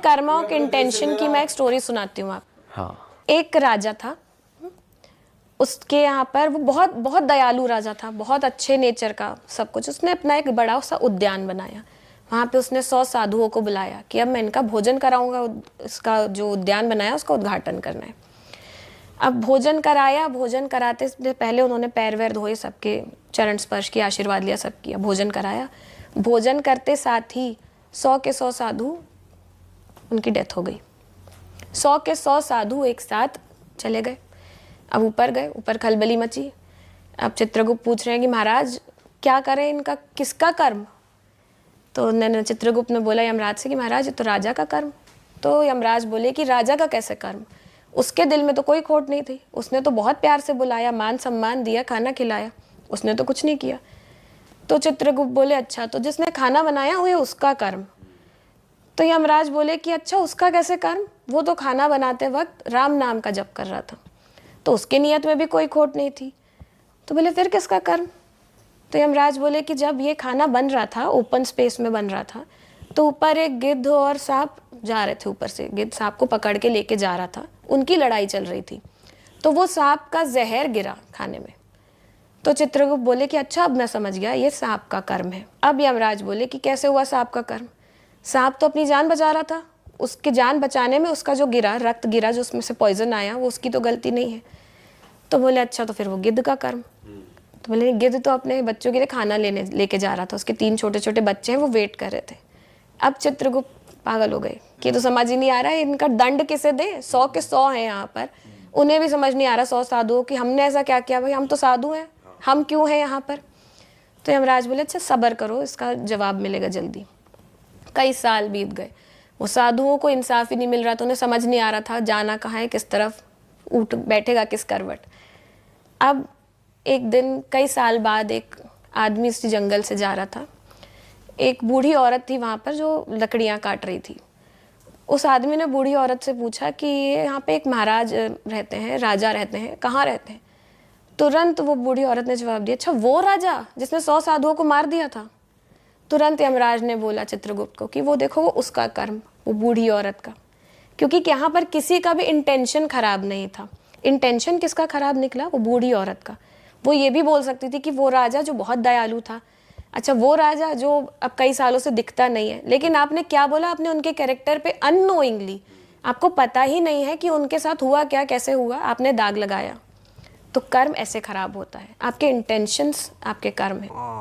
कर्मा के इंटेंशन की मैं एक स्टोरी सुनाती हूँ आप। हाँ। एक राजा था, उसके यहाँ पर वो बहुत बहुत दयालु राजा था, बहुत अच्छे नेचर का सब कुछ। उसने अपना एक बड़ा सा उद्यान बनाया। वहाँ पे उसने 100 साधुओं को बुलाया कि अब मैं इनका भोजन कराऊंगा, इसका जो उद्यान बनाया उसका उद्घाटन करना है। अब भोजन कराया, भोजन कराते से पहले उन्होंने पैर वैर धोए, सबके चरण स्पर्श किया, आशीर्वाद लिया, सब किया, भोजन कराया। भोजन करते साथ ही 100 के 100 साधु उनकी डेथ हो गई। 100 के 100 साधु एक साथ चले गए। अब ऊपर गए, ऊपर खलबली मची। अब चित्रगुप्त पूछ रहे हैं कि महाराज क्या करें, इनका किसका कर्म? तो उन्होंने चित्रगुप्त ने बोला यमराज से कि महाराज ये तो राजा का कर्म। तो यमराज बोले कि राजा का कैसे कर्म? उसके दिल में तो कोई खोट नहीं थी, उसने तो बहुत प्यार से बुलाया, मान सम्मान दिया, खाना खिलाया, उसने तो कुछ नहीं किया। तो चित्रगुप्त बोले अच्छा, तो जिसने खाना बनाया हुआ उसका कर्म। तो यमराज बोले कि अच्छा उसका कैसे कर्म? वो तो खाना बनाते वक्त राम नाम का जप कर रहा था, तो उसकी नीयत में भी कोई खोट नहीं थी। तो बोले फिर किसका कर्म? तो यमराज बोले कि जब ये खाना बन रहा था, ओपन स्पेस में बन रहा था, तो ऊपर एक गिद्ध और सांप जा रहे थे, ऊपर से गिद्ध सांप को पकड़ के लेके जा रहा था, उनकी लड़ाई चल रही थी। तो वो सांप का जहर गिरा खाने में। तो चित्रगुप्त बोले कि अच्छा अब मैं समझ गया, ये सांप का कर्म है। अब यमराज बोले कि कैसे हुआ सांप का कर्म? सांप तो अपनी जान बचा रहा था, उसकी जान बचाने में उसका जो गिरा रक्त गिरा, जो उसमें से पॉइजन आया, वो उसकी तो गलती नहीं है। तो बोले अच्छा तो फिर वो गिद्ध का कर्म। तो बोले गिद्ध तो अपने बच्चों के लिए खाना लेके जा रहा था, उसके 3 छोटे छोटे बच्चे हैं, वो वेट कर रहे थे। अब चित्रगुप्त पागल हो गए कि तो समझ ही नहीं आ रहा है इनका दंड किसे दे, 100 के 100 हैं यहाँ पर। उन्हें भी समझ नहीं आ रहा 100 साधुओं कि हमने ऐसा क्या किया, भाई हम तो साधु हैं, हम क्यों हैं यहाँ पर? तो यमराज बोले अच्छा सब्र करो, इसका जवाब मिलेगा जल्दी। कई साल बीत गए, वो साधुओं को इंसाफ ही नहीं मिल रहा था, उन्हें समझ नहीं आ रहा था जाना कहाँ है, किस तरफ उठ बैठेगा, किस करवट। अब एक दिन कई साल बाद एक आदमी इस जंगल से जा रहा था। एक बूढ़ी औरत थी वहाँ पर जो लकड़ियाँ काट रही थी। उस आदमी ने बूढ़ी औरत से पूछा कि यहाँ पे एक महाराज रहते हैं, राजा रहते हैं, कहाँ रहते हैं? तुरंत वो बूढ़ी औरत ने जवाब दिया अच्छा वो राजा जिसने 100 साधुओं को मार दिया था। तुरंत यमराज ने बोला चित्रगुप्त को कि वो देखो वो उसका कर्म, वो बूढ़ी औरत का, क्योंकि यहाँ पर किसी का भी इंटेंशन खराब नहीं था। इंटेंशन किसका खराब निकला? वो बूढ़ी औरत का। वो ये भी बोल सकती थी कि वो राजा जो बहुत दयालु था, अच्छा वो राजा जो अब कई सालों से दिखता नहीं है, लेकिन आपने क्या बोला, आपने उनके कैरेक्टर पे अननोइंगली, आपको पता ही नहीं है कि उनके साथ हुआ क्या, कैसे हुआ, आपने दाग लगाया। तो कर्म ऐसे खराब होता है, आपके इंटेंशंस आपके कर्म है।